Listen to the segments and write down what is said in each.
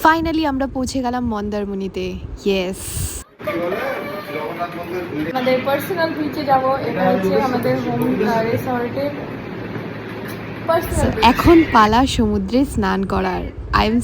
Finally আমরা পৌঁছে গেলাম মন্দারমণিতে। ইয়েস, আমাদের পার্সোনাল বিচে যাব। এটা হচ্ছে আমাদের হোম রিসর্টের পার্সোনাল। এখন পালা সমুদ্রে স্নান করার। I am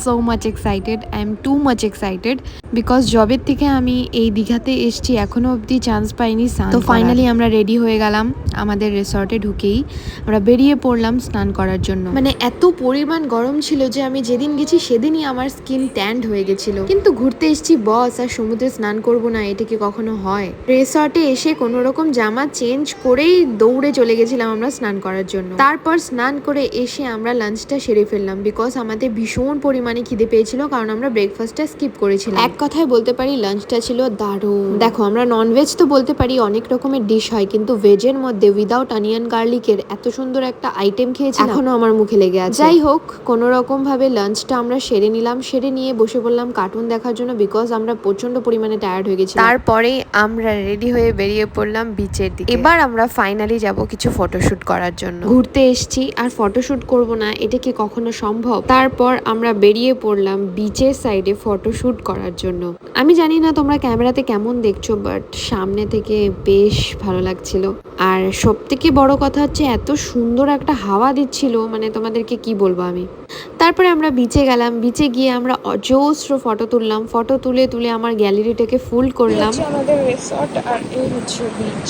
so much excited, I am too much excited because জবের থেকে আমি এই দীঘাতে এসছি, এখনো অবধি চান্স পাইনি স্নান। তো ফাইনালি আমরা রেডি হয়ে গেলাম। আমাদের রিসর্টে ঢুকেই আমরা বেরিয়ে পড়লাম স্নান করার জন্য। মানে এত পরিমাণ গরম ছিল যে আমি যেদিন গেছি সেদিনই আমার স্কিন ট্যান্ড হয়ে গেছিল। কিন্তু ঘুরতে এসছি বস, আর সমুদ্রে স্নান করব না এটা কি কখনো হয়? রিসর্টে এসে কোনো রকম জামা চেঞ্জ করেই দৌড়ে চলে গেছিলাম আমরা স্নান করার জন্য। তারপর স্নান করে এসে আমরা লাঞ্চটা সেরে ফেললাম বিকজ আমাদের ভীষণ পরিমাণে খিদে পেয়েছিল, কারণ আমরা ব্রেকফাস্টটা স্কিপ করেছিলাম। এক কথায় বলতে পারি লাঞ্চটা ছিল দারুণ। দেখো, আমরা ননভেজ তো বলতে পারি অনেক রকমের ডিশ হয়, কিন্তু ভেজের মধ্যে উইদাউট অনিয়ন গার্লিকের এত সুন্দর একটা আইটেম খেয়েছি এখনো আমার মুখে লেগে আছে। যাই হোক, কোনো রকম ভাবে লাঞ্চটা আমরা সেরে নিলাম। সেরে নিয়ে বসে পড়লাম কার্টুন দেখার জন্য বিকজ আমরা প্রচন্ড পরিমাণে টায়ার্ড হয়ে গেছি। তারপরে আমরা রেডি হয়ে বেরিয়ে পড়লাম বিচের দিকে। এবার আমরা ফাইনালি যাব কিছু ফটোশুট করার জন্য। ঘুরতে এসছি আর ফটোশুট করব না এটা কি কখনো সম্ভব? তারপর আমরা বেরিয়ে পড়লাম বিচের সাইডে ফটোশুট করার জন্য। আমি জানি না তোমরা ক্যামেরাতে কেমন দেখছো, বাট সামনে থেকে বেশ ভালো লাগছিল। আর সব থেকে বড় কথা হচ্ছে এত সুন্দর একটা হাওয়া দিচ্ছিল, মানে তোমাদেরকে কি বলবো আমি। তারপরে আমরা বিচে গেলাম। বিচে গিয়ে আমরা অজস্র ফটো তুললাম। ফটো তুলে তুলে আমার গ্যালারিটাকে ফুল করলাম। আমাদের রিসর্ট আর এই হচ্ছে বিচ,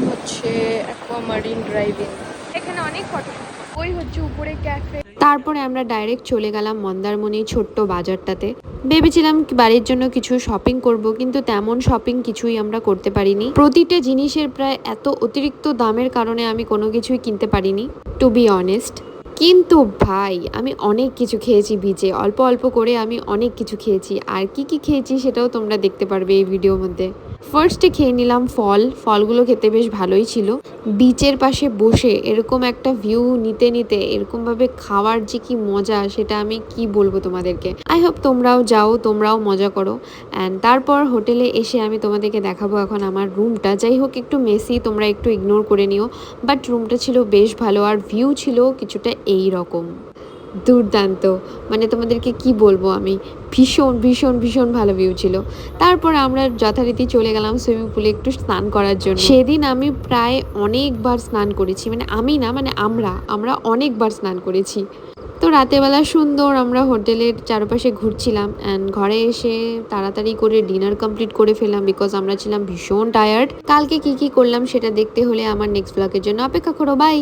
হচ্ছে অ্যাকোয়ামারিন ড্রাইভিং। এখানে অনেক ফটো, ওই হচ্ছে উপরে ক্যাফে। তারপরে আমরা ডাইরেক্ট চলে গেলাম মন্দারমণি ছোট্ট বাজারটাতে। ভেবেছিলাম বাড়ির জন্য কিছু শপিং করব, কিন্তু তেমন শপিং কিছুই আমরা করতে পারিনি। প্রতিটা জিনিসের প্রায় এত অতিরিক্ত দামের কারণে আমি কোনো কিছুই কিনতে পারিনি, টু বি অনেস্ট। কিন্তু ভাই, আমি অনেক কিছু খেয়েছি বিচে, অল্প অল্প করে আমি অনেক কিছু খেয়েছি। আর কি কি খেয়েছি সেটাও তোমরা দেখতে পারবে এই ভিডিওর মধ্যে। ফার্স্টে খেয়ে নিলাম ফলগুলো খেতে বেশ ভালোই ছিল। বিচের পাশে বসে এরকম একটা ভিউ নিতে নিতে এরকমভাবে খাওয়ার যে কি মজা সেটা আমি কি বলবো তোমাদেরকে। আই হোপ তোমরাও যাও, তোমরাও মজা করো। অ্যান্ড তারপর হোটেলে এসে আমি তোমাদেরকে দেখাবো এখন আমার রুমটা। যাই হোক, একটু মেসি, তোমরা একটু ইগনোর করে নিও, বাট রুমটা ছিল বেশ ভালো। আর ভিউ ছিল কিছুটা এই রকম দুর্দান্ত, মানে তোমাদেরকে কি বলবো আমি, ভীষণ ভীষণ ভীষণ ভালো ভিউ ছিল। তারপর আমরা যথারীতি চলে গেলাম সুইমিং পুলে একটু স্নান করার জন্য। সেদিন আমি প্রায় অনেকবার স্নান করেছি, মানে আমি না, মানে আমরা অনেকবার স্নান করেছি। তো রাতেবেলা সুন্দর আমরা হোটেলের চারপাশে ঘুরছিলাম অ্যান্ড ঘরে এসে তাড়াতাড়ি করে ডিনার কমপ্লিট করে ফেললাম বিকজ আমরা ছিলাম ভীষণ টায়ার্ড। কালকে কি কি করলাম সেটা দেখতে হলে আমার নেক্সট ব্লগের জন্য অপেক্ষা করো। বাই।